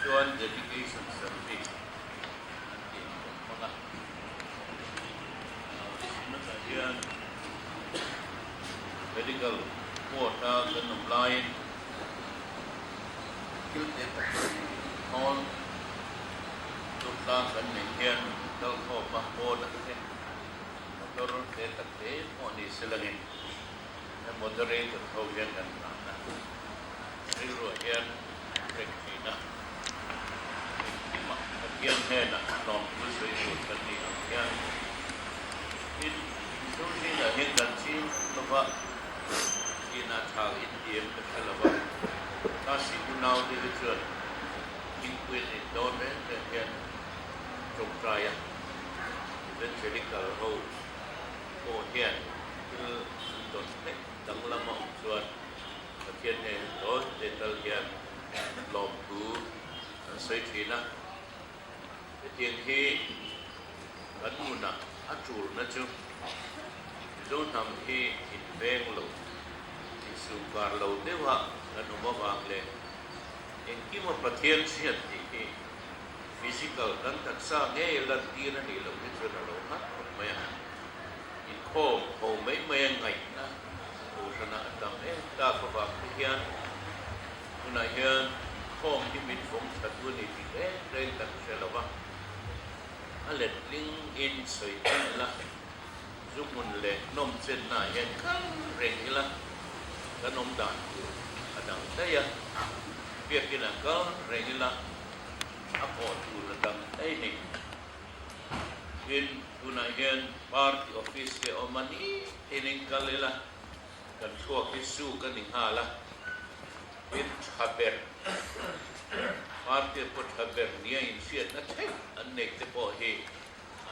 chuan dedication service ti manga na sa hian medical quota kan apply kilte on to ta kan ne hian dal kho pa ho na te motor te tak te oni selagin na moderator ho hian kan na rilro hian rekina hian hnena non pusoi su kan ni hian in so ni la hian kan chin lova ina thal in diem ka thalava ta si unau de chuan in quên in don de hian trong traya den medical ho o hian don te dang lama chuan ka hian he do dental hian lom tu an sei thina tiang hi kan muna atur na chu do nam hi in veng lo su kar lo dewa kan uma wang le en ki ma pathian siat ti physical kan tak sa nge lan ti na ni lo ni chu na lo ha mai in kho ho mai mai ngai na o sana tam ta ko ba hian una hian khom ti min phong that tu ni ti re tak se lo ba alet ling in soi la zumun le nom chen na hian kan reng la kan nom dan adang daya biakina kan reng la apo tu la dang dai ni in una hian party office ke omani tining kalela kan thua ki su kan ning hala in haber party pot haber nia in siat na thai an nek te po he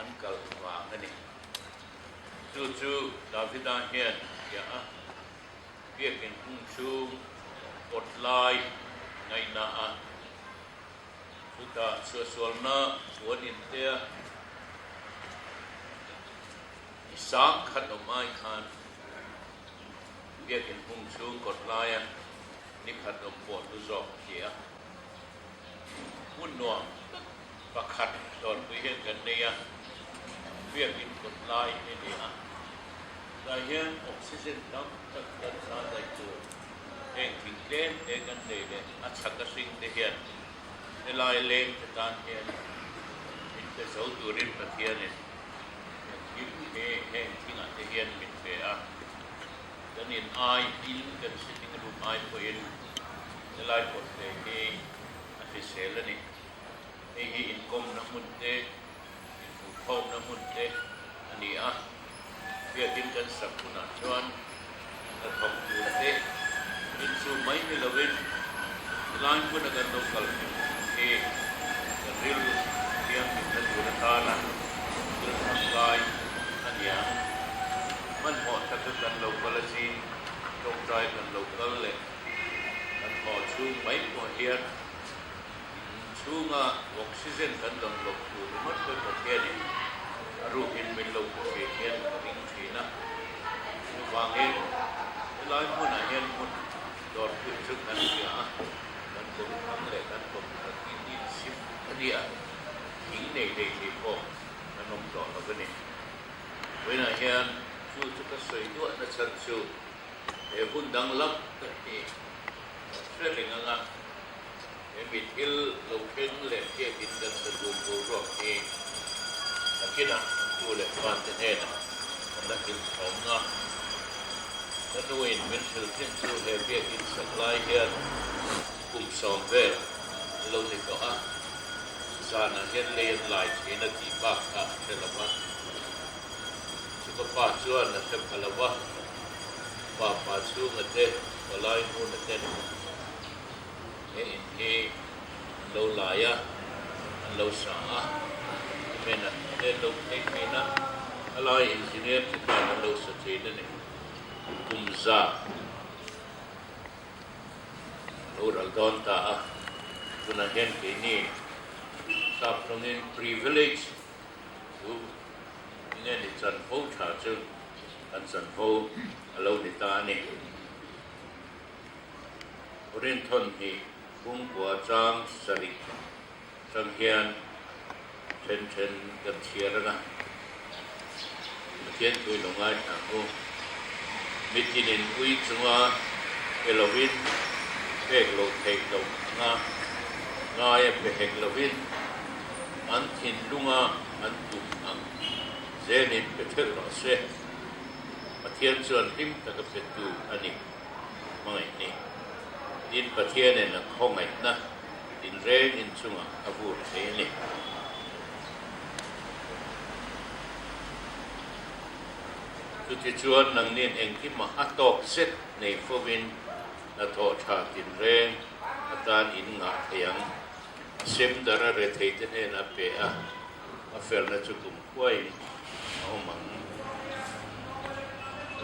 an kal wa ngani chu davida hian ya biakin hung chu pot lai ngai na a uta sual na suan in te isang khat o mai khan biakin hung chu kot lai ni khat o pot tu zo kia mun no pakhat don wi hian kan neya biakin kot lai ni a la hian oxygen dam tak kan sa dai tu eng thing ten e kan de de a chaka sing te hian e lai leng te tan hian in te zo tu rin pathian ni he thing a te hian mit pe a kan in ai in kan sitting room ai ko in e lai ko te he a te sel ni e hi in kom na mun te in fu khom na mun te ani a dia tin kan sakuna chuan ta thok tu te in su mai ni lovin lan ko na kan lokal e ril tiang ni ta tu na ta na ril sampai ania man ho ta kan lokal si tok trai kan lokal le kan ho chu mai ko hian chu nga oxygen kan dong lok tu mat ko ko hian ni ru in min lo ko hian ring thina nu wangin lai mun a hian mun dor pu chuk an ya kan ko thang le kan ko ti sim ania hing nei dei ti ko kan nom do lo ni when a hian chu ka soi do na chan chu e hun dang lap ta ti sreling anga e mit il lo ken le ke tin kan sa du ko ro ti akina tu le pan te hena na kin thom nga na nuin min sil tin chu he bia in supply here kum som ve lo ni ko a sana hian le lai china ti pa ka telawa chu ko pa chuan na se phalawa pa chu ngate palai mu na ten e in he lo la ya lo sa a mena e lo tekina alai engineer ti ka lo sa china ni kumza oral don ta kuna hen ke ni sap tongin privilege tu ne ni chan ho tha chu an chan ho alo ni ta ni orin thon ni bung của trang sari trang hiền trên gần chia ra thiên tôi đồng ai thằng cô mitinin uy chunga elovin pek lo thek lo nga ya pek lovin an thin lunga an tum ang zenin petel ro se pathian chuan him ta ka petu ani mangai ni din pathian en khongai na din reng in chunga avur thei ni tu ti chuan nang nin eng ki ma atok set nei fovin na tho tha tin reng atan in nga theyang sem dara re thei te ne na pe a fer na chu tum kwai au mang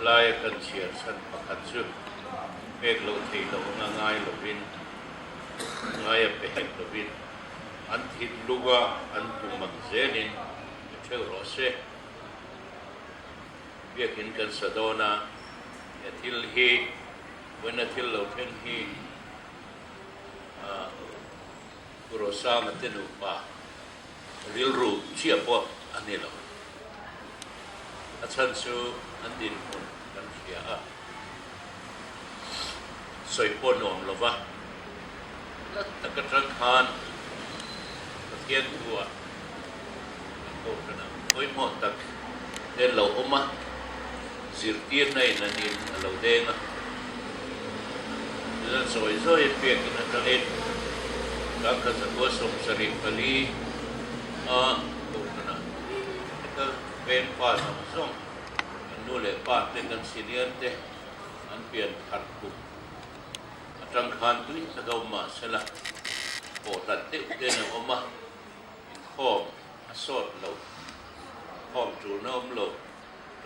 lai kan chia san pakhat chu pek lo thei lo nga ngai lo win ngai pe hek lo win an thit luga an tu mang zenin theu ro se biakin kan sadona ya thil hi wena thil lo then hi kurosa matenu pa ril ru chia po anilo achan su andin kan chia soi po nom lova la takatran khan pathian tua ko kana oi mo tak den lo oma zirtir nei nanin lo denga dan soi pek na talit kakak sebuah somsari kali bukan kita penpas langsung nulis part dengan senior deh anpian harku atang khan tu tagaw masalah potat te dengan omah khom asot lo khom tu nom lo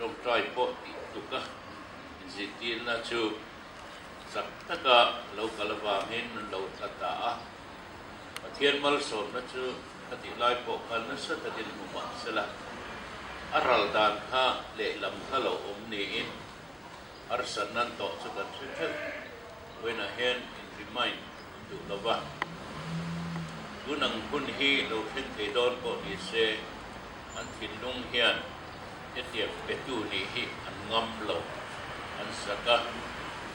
trong trai pot itu kah zitin na chu sak taka lo kalawangin lo tata thiên mal sổn nó chưa các tỷ lai bộ khăn nó rất là điên mù mặn sẽ là aral đàn ha lệ làm ha lẩu ốm nỉ arsan nan tọ cho cần suy chất với là hen in remind đủ là vợ cú năng hun hi đầu thiên thế đón bộ đi xe ăn thịt nung hiền cái tiệm bể tu nỉ hi ăn ngâm lẩu ăn saka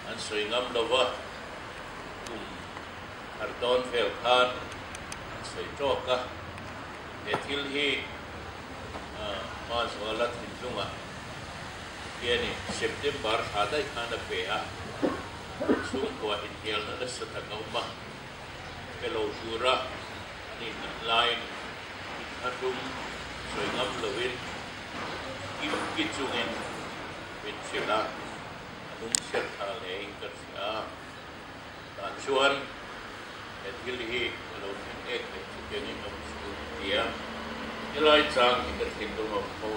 ăn sôi ngâm lẩu vợ cùng hardon phèo khan soi troka etil hi mas wala tinjunga yani September ada kana pea sung ko inhel na sa tagauma pelo jura ni line hatum soi ngam lovin kim kichungin mit sila nung set hale ingat sia tan chuan etil hi ek jadi dia nilai cang kita hitung apa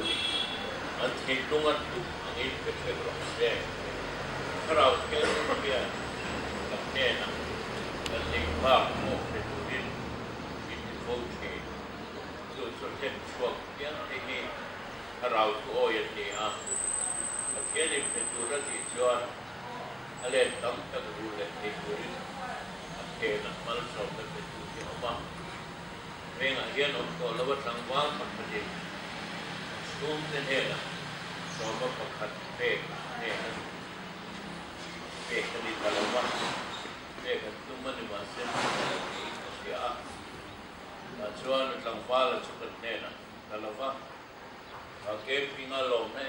an hitungan tu angin kecil saya kalau dia hnena dan limpa mau betuin itu boleh tu sudah suak yang ini kalau tu yang dia akhirnya betul dijual alih tam tak boleh diberi akhirnya malu sampai betul apa Venga, hier noch so lawa tangwang pakati. Sum den hela. Soma pakat pek hela. Pek ni talawa. Pek tuman ni masen ni sia. La chuan tangwala chukat hela. Talawa. Ake pingalom na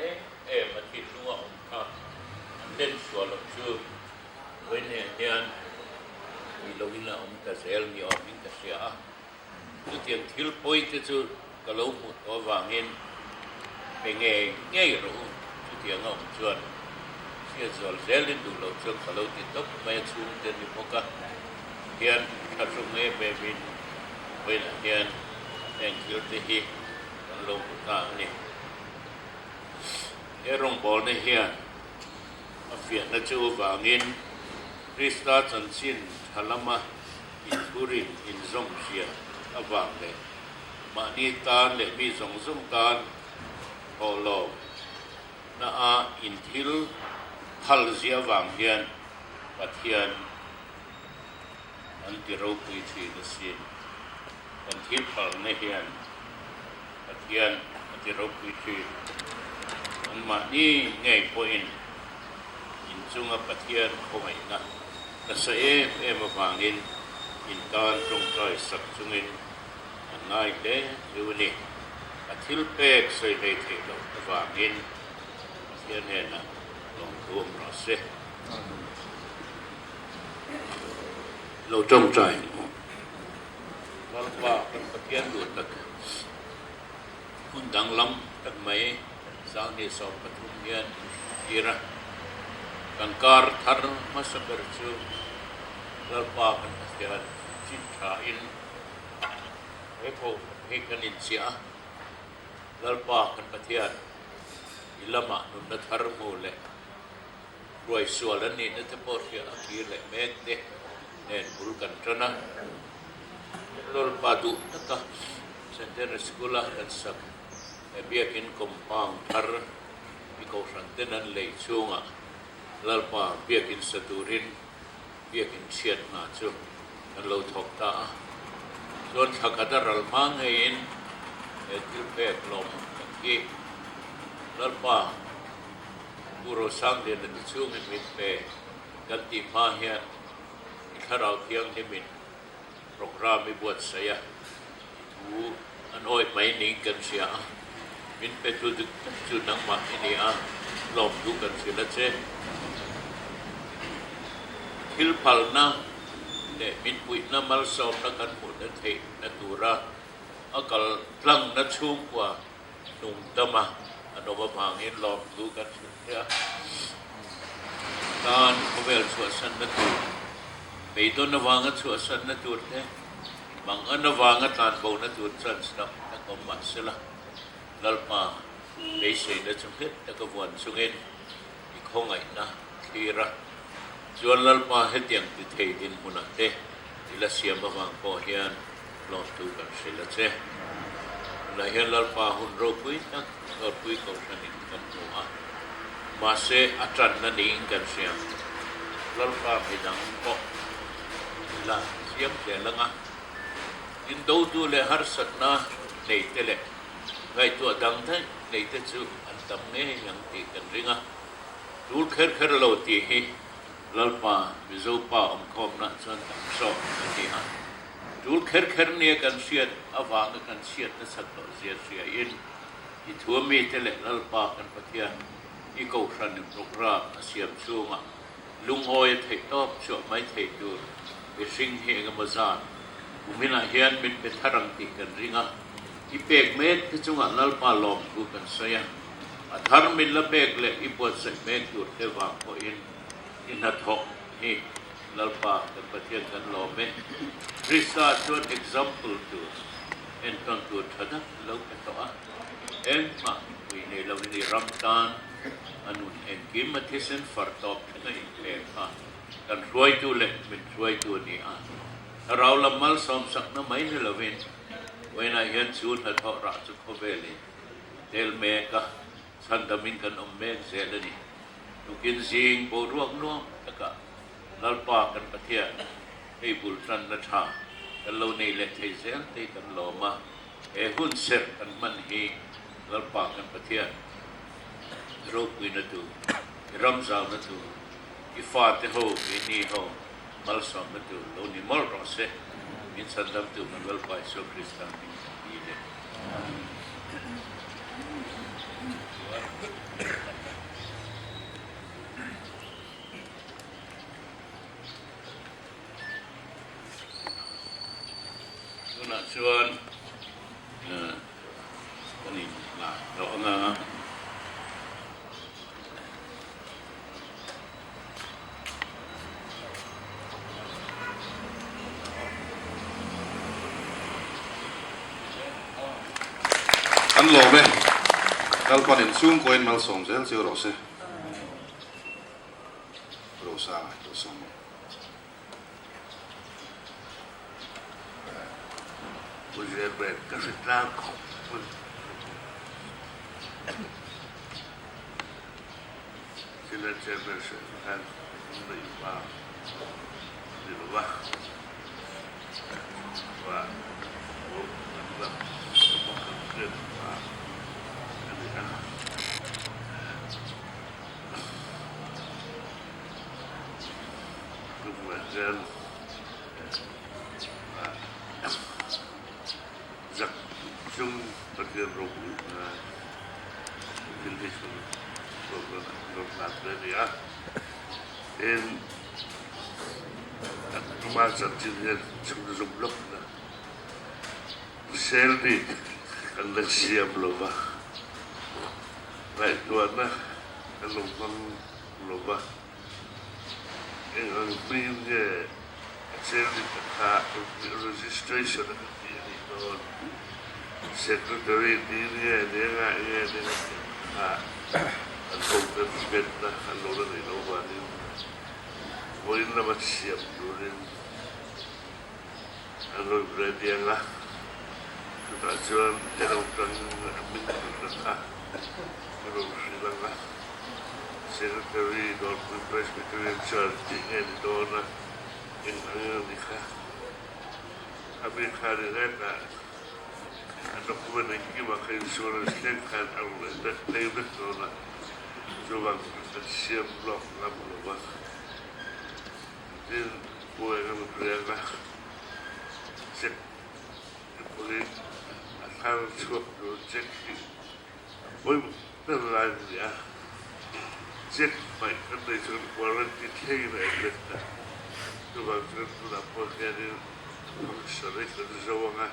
mati lunga umka. Den swalo chu. Wene hian ilogina umka sel ni opin ka sia. Tu tiang thil poi te chu kalau mu to wangin penge ngei ro tu tiang ngom chuan sia zol zelin du lo chu kalau ti top mai chung te ni poka hian thasung nge be bin wei la hian eng thil te hi kan lo ta ni rong bol ne hian a fiat na chu wangin Krista chanchin thalama in thurin in zong sia avang le mani tan le mi zong zong tan holo na a in thil hal zia wang hian pathian an ti ro pui thi na si an thil pal na hian pathian an ti ro pui thi an ma ni ngai point in chunga pathian khomai na na sa em awangin in tan trong trai sak chungin an nai te chu ni a thil pek sei hei the lo awangin pathian hena long tuam ro se lo trong trai wal pa kan pathian lut tak hun dang lam tak mai sang ni so pathum hian ira kan kar thar masaber chu wal pa kan pathian chin tha in epo he kan in sia wal pa kan pathian ilama nun na thar mo le roi sual an ni na te por kia akir le mek te nen bulkan trana lol padu taka center sekolah dan sak biakin kompang thar iko santenan lei chunga lalpa biakin saturin biakin siat na chu kan lo thok ta zon thakada ralmang ein etil pek lom ki lalpa puro sang de na chung mit pe kan ti ma hian kharau tiang ni min program mi buat saya tu anoi mai ni kan sia min pe tu nang ma ini lom tu kan sila che hil pal na de min pui na mal som na kan mu na the na tura akal tlang na chung kwa nung tama anova phangin lom tu kan sia tan kovel chua san na tu mấy tuần nó vàng chua sân nó tuột thế, bằng ăn nó vàng tàn bầu nó tuột sân sập, nó có mặt xí la, lalpa, để xây nó trong hết, nó có vườn xuống in, thì không ai na, khi ra, chuan lalpa hết tiền từ thầy đến hôm nay thế, thì là xiêm mà vàng bỏ hiền, lọt tu cần xây là thế, là hiền lalpa hun Dawrpui tak, Dawrpui Kohhran in kan mua, mà se atran na ni in kan xiêm, lalpa phải đăng bỏ là siam se langa in do tu le har sat na nei te le ngai tu dang thai nei te chu an tam ne yang ti kan ringa tul kher kher lo ti hi lalpa mizo pa om khom na chan tam so ti ha tul kher kher ne kan siat awang kan siat na sak lo zia sia in I thua mi te le lalpa kan pathian I Kohhran program siam chunga lung hoi thei top so mai thei tu be sing he nga mazan umina hian min pe tharang ti kan ringa I pek met te chunga lalpa lom ku kan saya a thar min la pek le I pot sai mek tu te wa ko in na thok hi lalpa kan pathian kan lo me risa chon example tu en kan tu thada lo ka to a en ma wi ne lo ni ramtan anun en kim mathisen fartop na in pe ha kan ruai tu le min ruai tu ni a rau lamal som sak na mai ni lovin when I hear chun ha tho ra chu khoveli tel me ka sandamin kan omme zelani tukin jing bo ruak no taka lalpa kan pathia ei bul tran na tha kan lo nei le thei zel te kan lo ma e hun ser kan man hi lalpa kan pathia Dawrpui na tu ramzal na tu ifa te ho ni ho mal som na tu lo ni mal ro se min sandam tu man lalpa so kristan ni le na chuan ni la ro na ăn lò về, dal pa din sung koin mal som zel siu rose, rosa, rosa. Ujir bread kasi tlang ko. Sila chairperson kan iba, di ba? dia robot pilih robot ni ya masa dia sebelum blok na sel ni kalau siap loba baik tuan na kalau bang loba ang punya sel ni registration ni don secretary dia atau terlibat na kalau ni loba ni boleh nama siap dulu ano berarti yang lah keterangan orang amin berkah orang Sri Lanka secretary Dawrpui Presbyterian Church ini di dona yang nikah kami hari ini dokumen ini maka insurans kan Allah dah lewat dona coba siap blok lama lama ini boleh kami berikan cek boleh asal cukup cek boleh terlalu ya cek baik kan dari segi kualitas cek ini ada coba kita sudah posisi sore kita jawabnya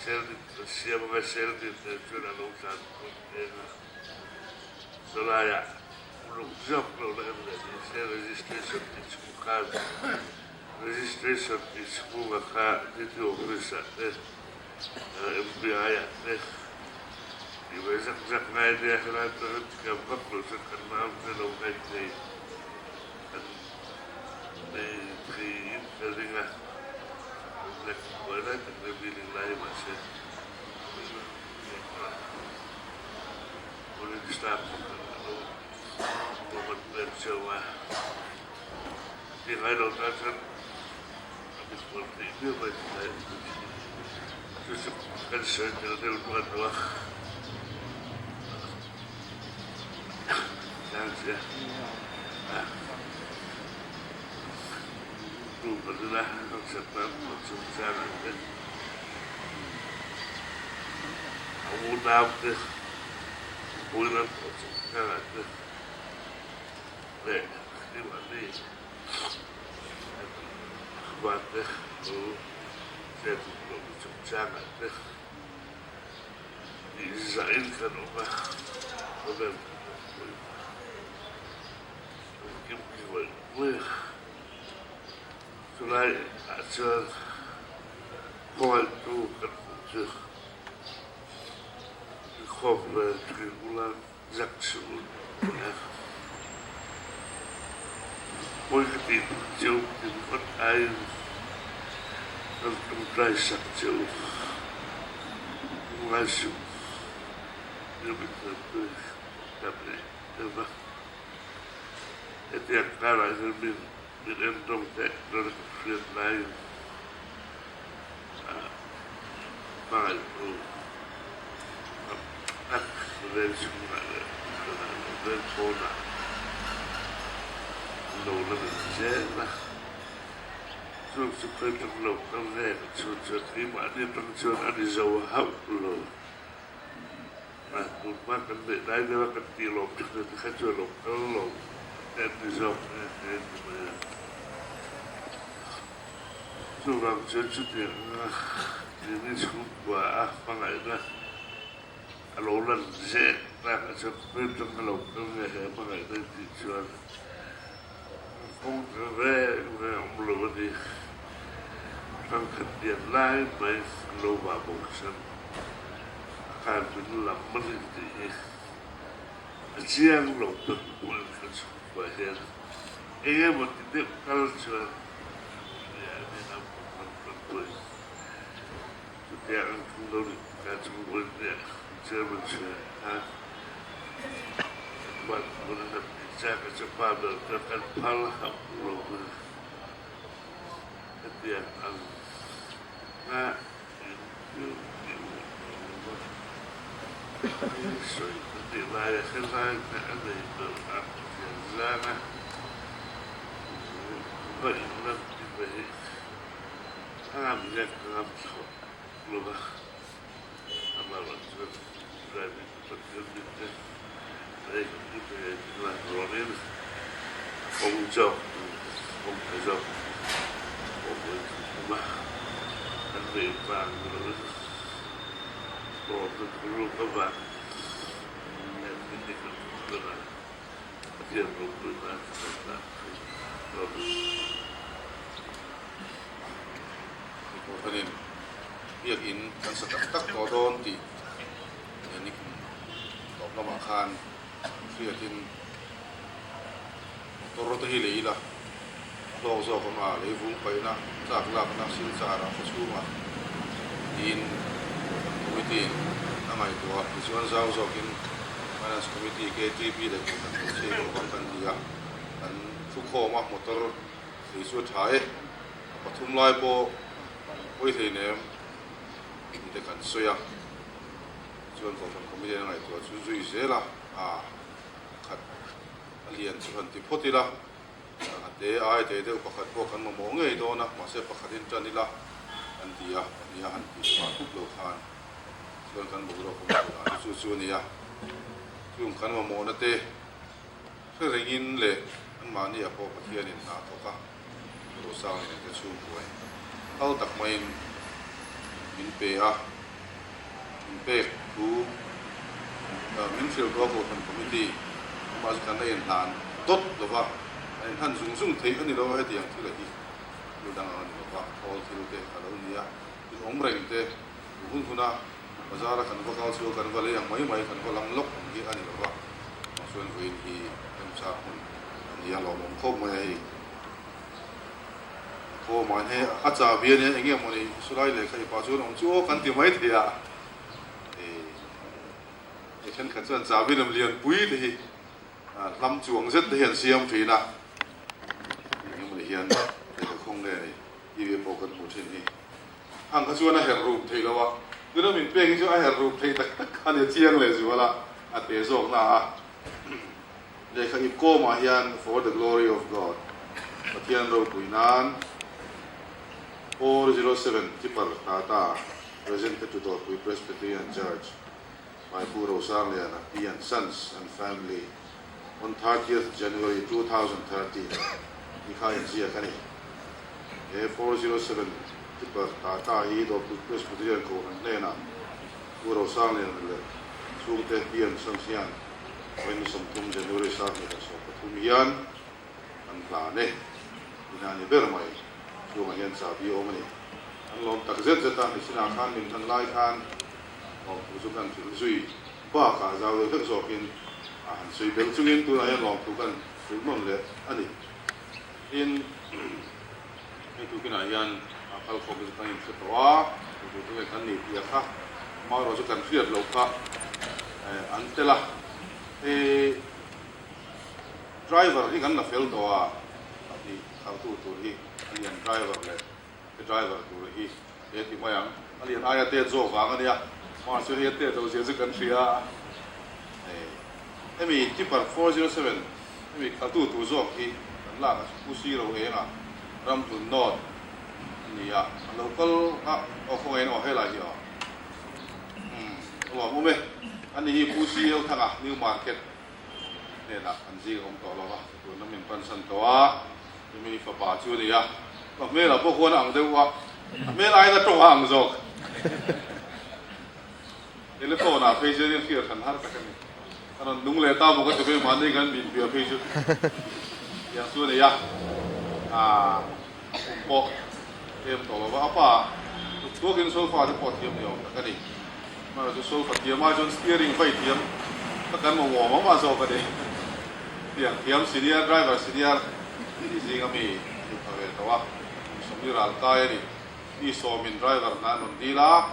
sel siapa sel kita sudah lakukan selaya belum jauh belum ada sel registration itu bukan registration di semua maka itu officer FBI di besok ngai dia Hlan terus gambar proses kenal dengan ngai di teringat nak buat lebih lain masih boleh di start buat berjawa di lain orang seperti itu baik justru kan saya jadi dua saja itu adalah konsepnya konsumsian awal nafsu bulan konsumsian ada ini mana buatnya saya belum jangan diizain kan orang mungkin gue selain ajar kau itu kerja kau berbulan jaksu Mungkin jauh di tempat air dan tempat jauh masuk dia betul tapi apa itu yang kalah lebih berendam teknologi film lain banget tu dari semua dari kona lâu là dễ mà dù sự khơi trong lâu trong rẻ chuột chuột khi mà đi trong chuột ăn đi dầu hậu lâu mà tụt mắt cần để đáy để mà cần tì lộp cho nên khách chuột lộp trong lâu đen đi dầu nên mà dù làm chuột chút tiền thì đi xuống quả bằng ngày đó lâu lần dễ là cái chuột khơi trong lâu trong rẻ bằng ngày đó thì chuột không về ông lúa đi trong khẩn điện lại mấy lúa vào bụng sân khai bình làm mất gì chiang lục tự quân khẩn và hiện ấy một cái điểm culture để làm một tuổi chúng ta không đâu được cả chúng quân để chơi một chuyện ha bạn muốn làm saya kecepatan terkait palah Allah setiap anak itu soal ketilai ketilai ada itu zana banyak diberi alam yang alam luah ama waktu driving betul betul baik itu adalah Ronin Ông Châu mà anh về vàng rồi bỏ được luôn các bạn em tin được là tiền của người ta là rồi cho nên việc in kan sa tak to don ti ni to na ma khan phía tin toro to hi leila lo zo ko ma le vung pai na tak lak na sil cha ra ko su ma in committee na mai to chuan zau zo kin finance committee ke tp le ko na che ko kan dia an thu kho ma motor ri su thai pathum lai po oi thei nem ni te kan soya chuan ko kan committee na ngai to chu zui zela khat alian chuan ti photila te ai te de pakhat ko kan mo ngei do na ma se pakhatin tanila an dia nia han ti ma thuk lo khan chuan kan bo ro ko chu chu nia chung kan mo na te ringin le an ma ni a po pathian in na to ka ro sa ni te chu ko al tak mai min pe ku min fil ko ko kan committee ma kan nei han tot lo wa anh han sung thấy anh đâu hết tiền thứ là gì điều đang ở đó và all thứ thế ở đâu nhỉ thì ông rèn thế cũng cũng na bây giờ là cần có cao siêu cần có lấy hàng mấy cần có lăng lốc gì anh đó và xuyên về thì em sao anh làm lòng không mà hay ăn chả bia này anh em mình suy lại lấy cái bao nhiêu ông chú cần tìm mấy thì thì chân cần chân chả bia làm liền bùi thì làm chuồng rất hiện xiêm thì na hiện để không để đi về bộ cần một chuyện gì hàng cái chuyện này hiểu rụp thì là vậy cứ đó mình biết cái chuyện hiểu rụp thì tất cả những chuyện này rồi là để rồi là để khai cô mà hiện for the glory of God và thiên Dawrpui nan 407 Tipar Tata presented to Dawrpui Presbyterian Church by Puro Sarlian P&Sons and family on 30th January 2013. Ikhayan siya kani 407 Tipar Tata hi Dawrpui Presbyterian Kohhran Puro Sarlian sungte P&Sons-te when some January sarni so patumian an plane inani bermai so ngayon sabi o mani ang lom takzet zeta ni sinakhan min an lai khan o usukan zui ba ka zaw de so kin an sui bel chungin tu na yan lom tu kan mon le ani in tu kina yan akal ko bi kan se towa tu kan ni ya kha ma ro so kan fiat lo kha an tela driver hi kan na fel to di how to hi alian driver le driver to hi ti mayang alian aya te zo wa ngania ma su hi te to je kan thria emi tipar 407 emi ka tu zo hi kan la ku si ro e nga ram tu not ni ya local o ko en o hela hi o mo me anh đi phú sĩ thằng new market này là anh gì ông tỏ lo rồi nó mình P&Sons-te mình phải bảo chú đi à mà mấy là bốc quan ăn đâu à mấy ai đã trồng hàng rồi cái lúc đó là phải chơi những cái thần hát cái này anh đúng là tao một cái tụi mình đi gần mình phải chơi yang chú đi à ông bốc em tỏ lo apa tôi kiến số pha thì bỏ thêm nhiều cái này mà rồi số phật tiệm mà chọn steering phải tiệm tất cả mọi người mà số cái đấy tiệm senior driver senior thì gì cái mình về đó sống như là cái này đi số mình driver na nón đi là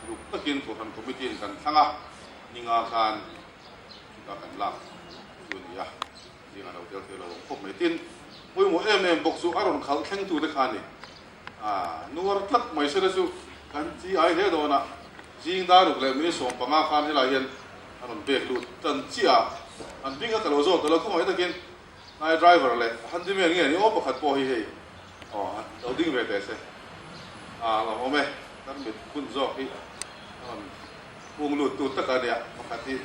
lúc tất nhiên của phần committee cần thăng á nhưng mà kan chúng ta cần làm chuyện gì à thì là đầu tiên là không mấy tin mỗi em bốc số aron khal khen tu được khani nuar tlat mấy sự đó kan chỉ ai thế đó na riêng đã được làm mấy số bằng khan thế là hiện anh biết luôn chân chia anh biết cái lỗ rồi tôi không hỏi được cái này driver này hắn đi mấy người ô bạc hạt bò hi đầu tiên về thế là hôm nay các biết phun gió cái Kung luto ta kanya makati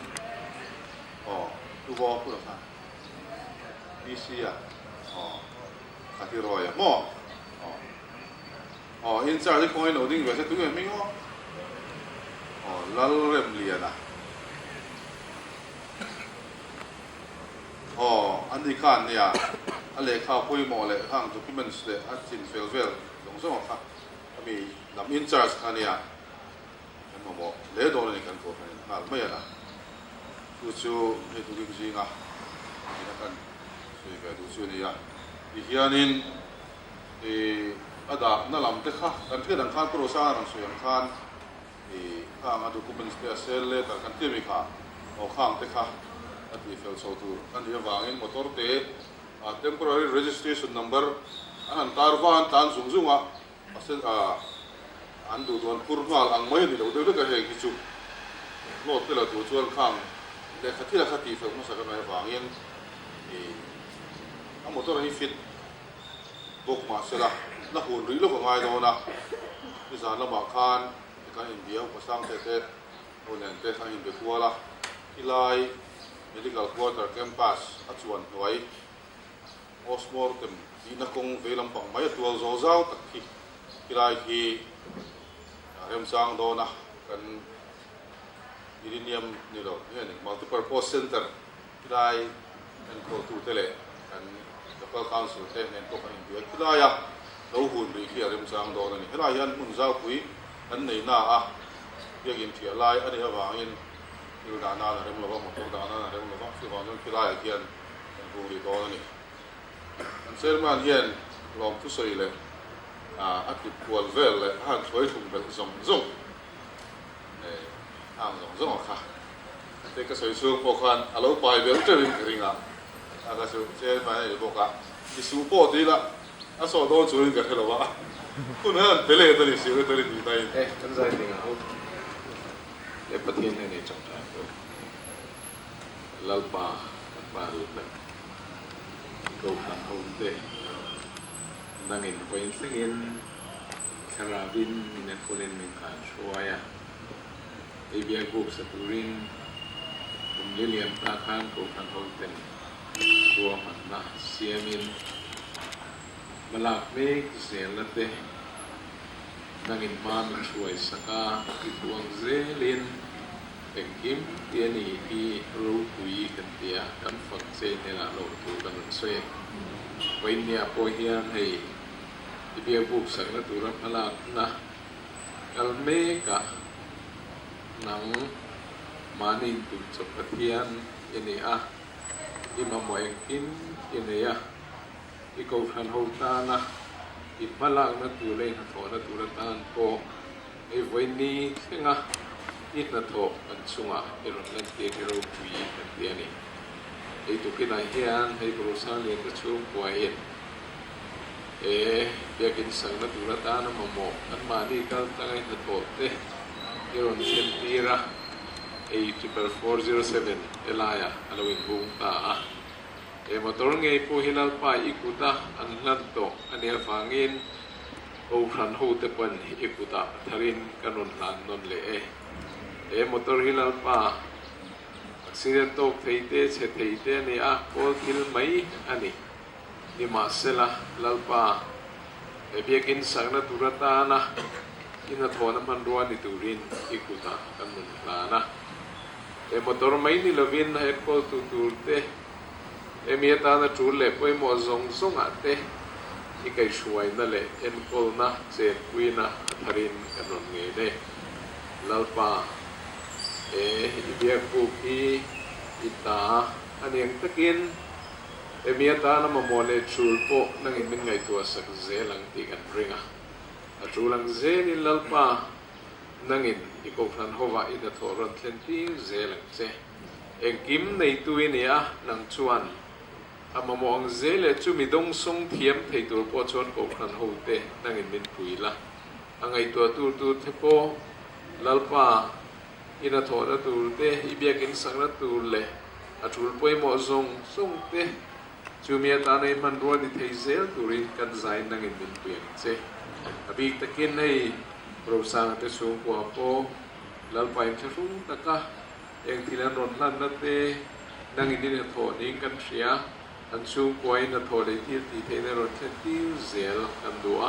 tuvo pula ka isia kati roya mo in charge ko ino ding wese tu mi ngo lal rem liana andi kan ya ale kha poi mo le hang documents le atin fel dong so ka mi lam in charge kania mo le do ni kan ko kan mai na chu he tu ki jinga ina kan sui ga du chu ni ya di hianin ada na lam te kha kan the dang khan pro sa ran su yang khan khang adu documents te sel le kan te mi kha khang te kha ati fel so tu kan dia wangin motor te temporary registration number an tarwan tan zunga asel andu don kurmal ang mai ni do ka he ki chu lo te la tu chuan khang le khati fel ma sa ka mai wangin a motor hi fit bok ma sela la hun ri lo ko ngai do na ki san la ma khan ka in dia ko sang te onen te sang in be kuala ilai medical quarter campus achuan hoi osmortem ina kong velam pang mai tual zo zau takhi ilai hi rem sang do na kan irinium ni lo ni multipurpose center ilai kan ko tu tele kan local council te nen to kan dia ilai ya lo hun ri hi rem sang do na ni ilai yan mun zau pui an nei na yagin thia lai ani awangin il da na rem lo mo to da na rem lo si wa non ilai hian kan hu ri do na ni an serman hian lom tu soi le ati kual vel le han thoi thum bel zong ang zong kha te ka soi su po khan alo pai bel terin ringa aga su che mai le boka ki su po ti la aso do chu rin ka helo ba kun han pele to ni siu to ri ti dai kan zai ding au le patien ne chong ta lalpa lu na go khan au te nangin point singin karabin minat kulen min kan shuaya ibia group sa turin lilian ta kan ko kan hoten ko man na siamin malak me zelate nangin ma min shuai saka ituang zelin engkim tiani hi ro kui kan tia kan fak se ne la lo tu kan soe wain nia po hian hei ibia buk sang na tu ram ala na kalme ka nang manin tu chok pathian ini ima moy in ini i ko than ho ta na i pala na tu le na tho na tu ra tan ko e wain ni singa it na tho an sunga iron lan te hero pui kan tiani ei tu kina hian hei ko sang le ka chu ko in biakin sang na tura ta na mamo at mani kal tangay na tote iron sentira 407 elaya alawin buong ta motor ngay po hilal pa ikuta an lanto aniya fangin o kran ho te pan ikuta tharin kanon lan non le motor hilal pa accident to theite che theite ni kol til mai ani di masela lalpa biakin sang na turata na ina thona man ruan ni turin ikuta kanon lana motor mai ni lovin na kol tu turte miata na chule poi mo zong zong ate ikai shuai na le en kol na che kuina tharin kanon nge ne lalpa ibia ku ki ita aniang takin miata na mamole chulpo nang imin ngai tua sak zelang ti kan ringa chulang ze ni lalpa nangin ikokran hova ina thoron thlenti zelang che engkim nei tuinia nang chuan amamong zele chumi dong song thiam theitur po chon kokran hote nangin min puila angai tua tur tur thepo lalpa ina thora tur te ibiakin sangra tur le atul poi mo zong song te chumia ta nei man ro di theizel turin kan zain nangin min puing che abik takin nei prosang te sung ko po lalpa yang cerung taka yang tilan ronlan nate nang ini tho ning kan sia an sung koi na tho le ti ti the na ron ti zel kan dua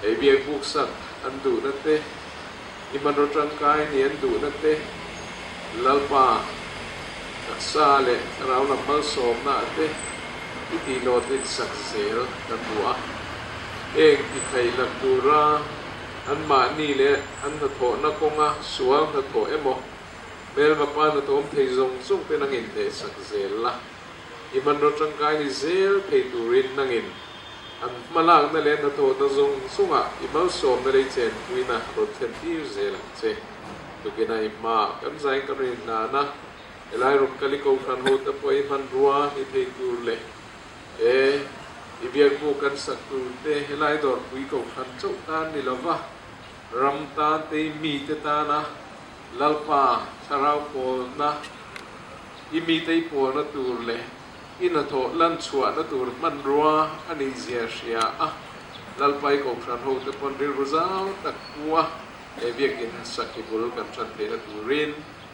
e bi buk sak an du nate iman ro tang kai ni an du nate lalpa sa le rau na mal som na te ti lo te sak zel kan dua eng ti thai la dura an ma ni le an na tho na konga sual na tho emo mel ma pa na tom thei zong sung pe nangin te sak zel la iman ro tang kai ni zel thei turin nangin an malang na le na tho na zong sunga imal som na le chen puina ro then ti zel che tu ke nai ma kan zai ka rin na na elai ro kali ko khan ho ta poi man ruwa ni thei tur le e ibiak bu kan sak tu te helai Dawrpui Kohhran chau tan ni lova ram ta te mi te ta na lalpa sarau pol na imi te pol na tur le ina tho lan chua na tur man ruwa ani zia sia a Dawrpui Kohhran ho te pon ril rozau tak kuwa e biakin sakibul kan chan te na turin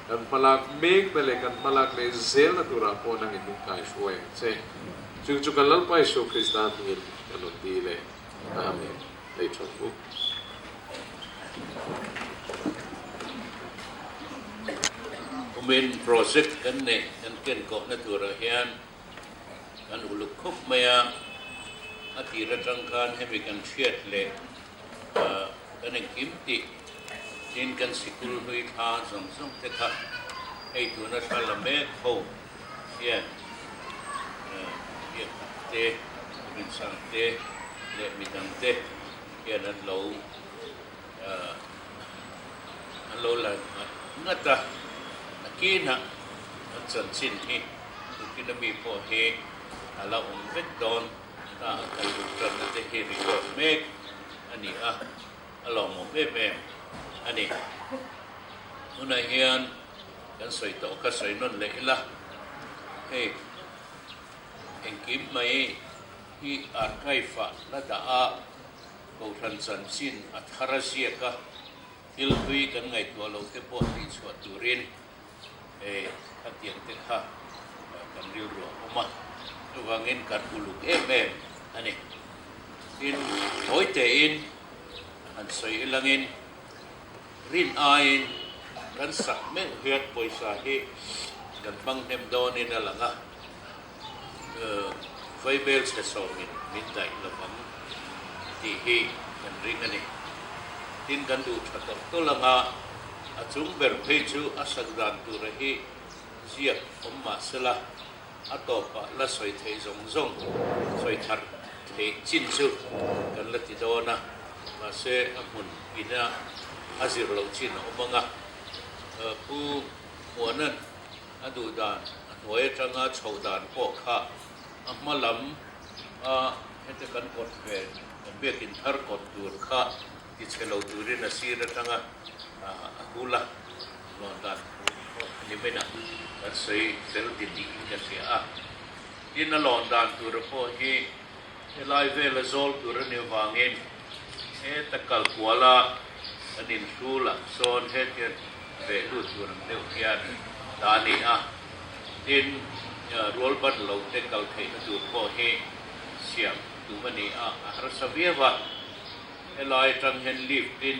kan malak meg na le kan malak le zel na tura po nang inyong kai suwe che chung chung kan lalpai so Kristan ngin kanon di le amen lei chok bu umen project kan ne kan ken ko na tura hian kan uluk khop maya atira tangkan hemi kan thiat le kan kim ti tin kan sikul hui tha zong zong te kha ei tu na sala me kho hian te P&Sons-te le midang-te hian an lo la ngata akina an chan chin hi kina mi po he ala vek don ta kai tran te he record mek ani a along mo me ani una hian kan soi to ka soi non le la hey en kim mai hi archive la da a Kohhran chan chin atharasia ka ilpui kan ngai to lo te po ti chwa turin e atien te kha kan ril ro oma wangin kan uluk em ani in hoite in an soi ilangin rin ain kan sak me hiat poisa hi kan bang nem don in alanga vai bel se so min dai la bang ti hi kan ring ani tin kan du that to langa achung ber phei chu asagdan tu rahi zia omma sela atopa la soi thei zong zong soi thar thei chin chu kan la ti dona ma se amun ina azir lo chin omanga pu muanan adu dan noi tanga chaudan po kha amalam hete kan kot ve bekin thar kot tur kha ti chelo turin asira tanga akula londan ni mena sei sel ti di ka sia in a londan tur po hi elai vel zol tur ni wangin e takal kuala anin sula son het ve lu tur ne hian dani a tin rol ban lo te kal thei tur po hi siam tu mani a har sabieva elai tang hen lip tin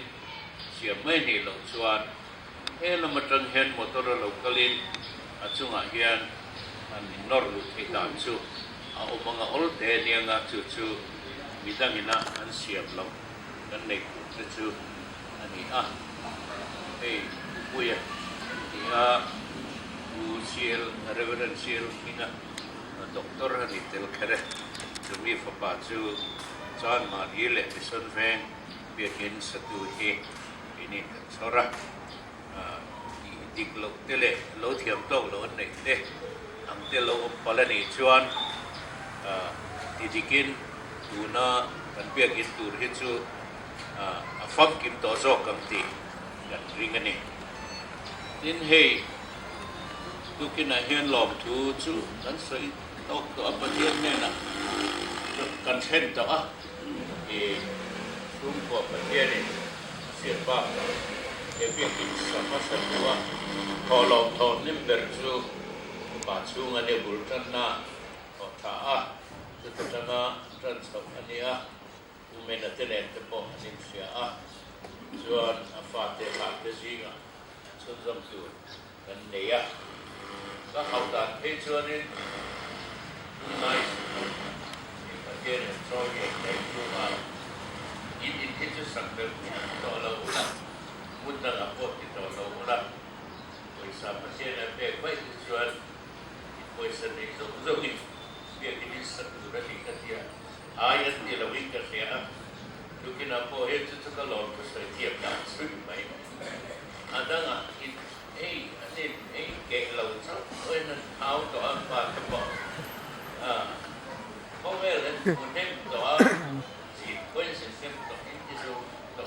siam mai ni lo chuan ela matang hen motor lo kalin achunga hian an nor lu thei dan chu a omanga ol te nianga chu midangina an siam lo kan nei chu ani a ei puya ia usiel reverential ina doktor ani tel kare chumi fa chu chan ma ile ison veng biakin satu he ini sora dik lo tele lo thiam to lo nei te ang te lo palani chuan didikin tuna kan biakin tur hi chu a fam kim to zo kam ti kan ringani tin hei tukina hian lom thu chu kan soi tok to apatian nena kan chen to a e tum ko patian ni sian ba cái việc sản xuất của họ lồng thôn nên bền chu bà chu anh em bùn chân na họ thả từ từ chân na chân sập anh em mình là thế này thì bỏ anh em xia cho phát để phát cái gì cả xuân dâm tu gần này các hậu đàn thế cho nên này cái này cho cái này cũng mà in hết cho sản phẩm đó là muốn là làm tốt thì đó là bởi sao mà cái này về vậy thì cho bởi sao này giống như việc cái sản phẩm đó thì cái gì ai ăn thì làวิ่งกันเสียทุกที่นับพอเห็นจุดก็หลอนก็ใส่เทียบกันซึ่งไม่อันนั้นอินอันนี้เก่งเราชอบนั่นเท้าต่ออันปากกระบอกเพราะว่าเรื่องคนเห็นต่อสิคนสิ่งเต็มต่อที่จะต่อ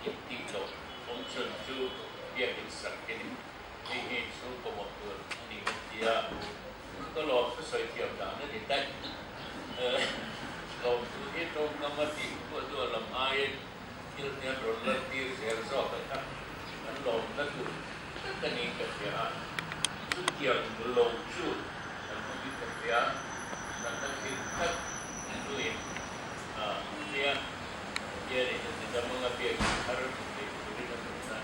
อินติโลองค์ชนจูเบียกินสักกินที่เห็นสู้กับหมดตัวนี่ที่ก็หลอนก็ใส่เทียบกันนั่นเองได้เราที่ตรงกับมันที่ตัวลำไอ้ที่เนี่ยเราเลิกที่เสียสอบกันครับมันลงนั่นคือกันนี้กับเสียสุดยังลงชุดมันก็มีกับเสียนั่นก็คือถ้าด้วยเสียเนี่ยจะมึงกับเบียร์ฮารุที่ที่นั่นนั่น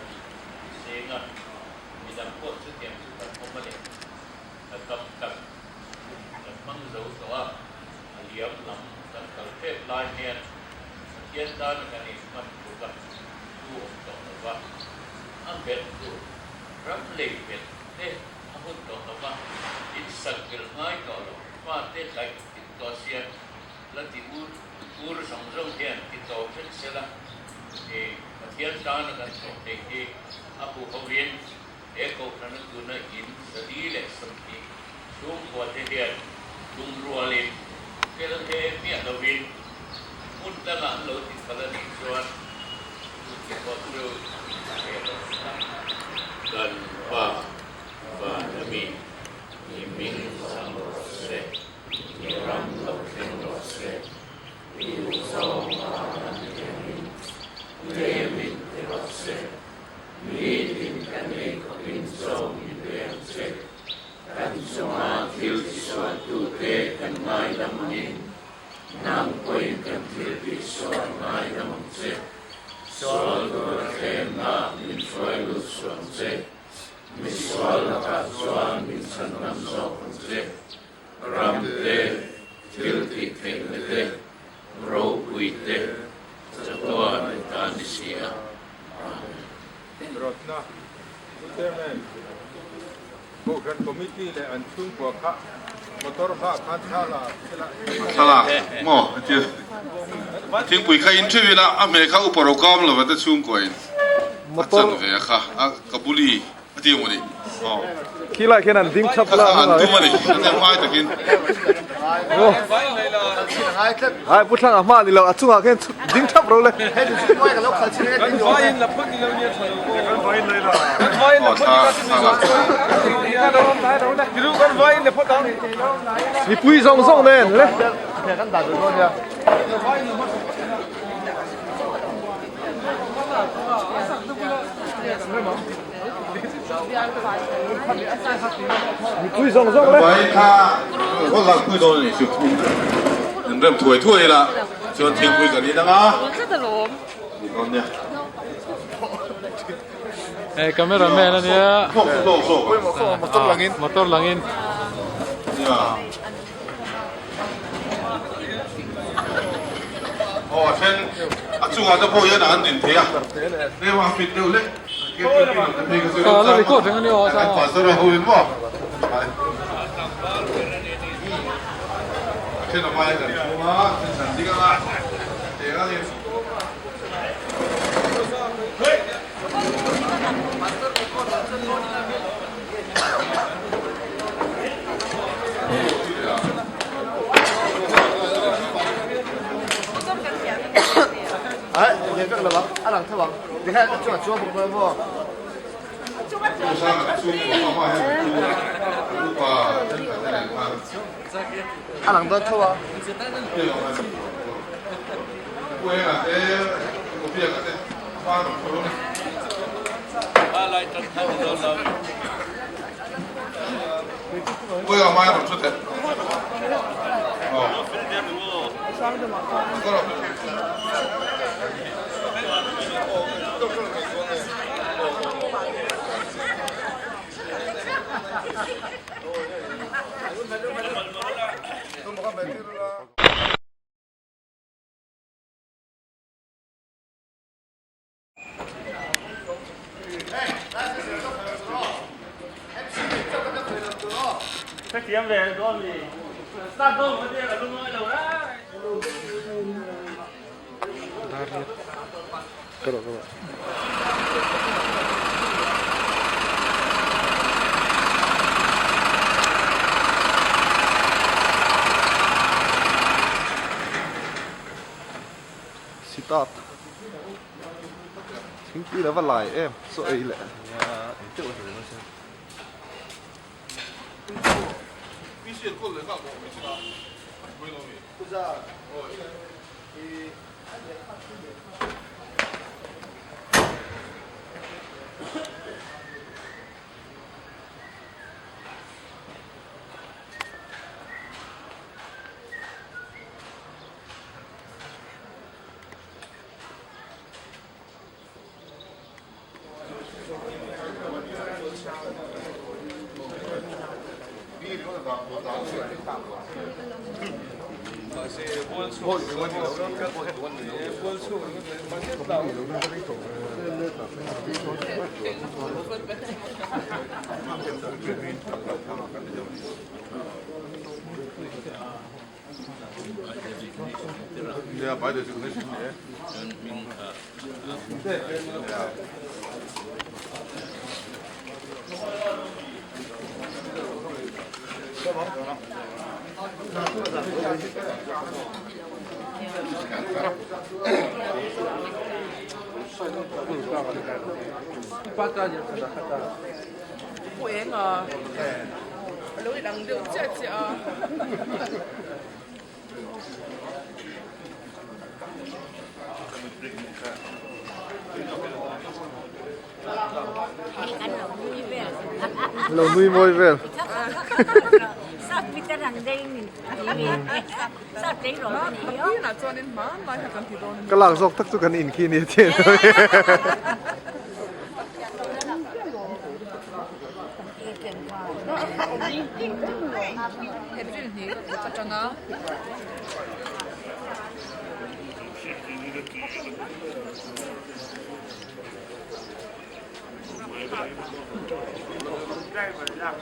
เสียงมีแต่พวกสุดยังสุดของมันเนี่ยกับมั่งรู้ตัวเลี้ยงลำกับเทพลายเนี่ยเย็นด้านกันนี่มันถูกกับดูตรงว่าอันเป็นดูรับเล็กเป็นอันพูดตรงว่าอินสักเกลง่ายต่อเราว่าเต้ไหลติดต่อเสียแล้วที่อูรสองเรื่องเทียนติดต่อเป็นเสียละเทียนด้านกันตรงเด็กอาภูเขาเวียนก็นั่นคือนั่นอินสตีเล็กสมทีช่วงกว่าเทียนลุงรัวเลยเกลเทเมียเราวินมุนตั้งอันโลติพลังส่วนเก็บวัตถุกันว่ามีมิงสังเสมีรังเราเข่งรสเสมีอุโสมาเลี้ยมินเทรสเสมีดินกันเองก็อินโซมีเลี้ยงเสกันสมาธิที่สวดตุเตกันไม่ดำนินนำไปกันที่สวดไม่ดำเสสวดตัวเข็มนามินช่วยลุสวนเสมิสวดละกัสวานมินสันนันโซนเสรำเตทิลติเทนเตโรปุยเตจะตัวในการดิเสียรถนะเต็มเลยพวกกันคอมมิตี้เลยอันชุ่มกว่าข้ามอเตอร์ข้าคันชาลาชาลาหม้อเจ้าทิ้งปุ๋ยข้าอินทรีละอเมริกาอุปโภคเราว่าจะชุ่มกว่าอินจังเลยค่ะกับบุรีที่มันนี่ขี้ไรแค่นั้นดิ้งชับละอันตัวมันนี่จะไม่ตะกินโอ้ไอ้ผู้ช่างอามานี่เราอัดสุ่งแค่ดิ้งชับเราเลยให้ดูชุดน้อยกันแล้วขัดชิ้นกันไฟน์ละพึ่งเราเนี่ยกันไฟน์เลยล่ะกันไฟน์ละพึ่งเราเนี่ยดูกันไฟน์เนี่ยพอตั้งมีปุ้ยส่งเลยเลยเนี่ยกันด่าตัวนู้นเนี่ย你推上上来。喂，我让推到你就你这退了，就停推个你的吗？你讲呢？哎，cameraman那呢？motor langin。呀。哦，先中华这破也难点提啊，你话别到嘞。那你过程你好啥？把手来后面不？现在买点出吗？生产这个吗？这个的。哎，你这个了吧？阿郎特王，你看这做不不不。阿郎都特王。喂啊，我别个发了。不要买了，出来。哦。Cái tiếng về có gì? Start đâu mà đây là luôn nói đầu đấy. Cái đó các bạn. Start. Chính quy là văn lại em, sợ ấy lẽ. Tự thử nó xem. 必须过来干活，没事啊，没东西。不是啊，哦，Ja, beide sind nicht. Ja.不赢啊！留一两六姐姐啊！Lâu nuôi môi về. Sao biết cái thằng đây sao thấy rồi nhỉ? Là cho nên má lại là cần thì đó. Cái làng dọc tắc cho cần in khi này trên thôi. Em chuyện gì? Chắc chắn á. Đây mà làm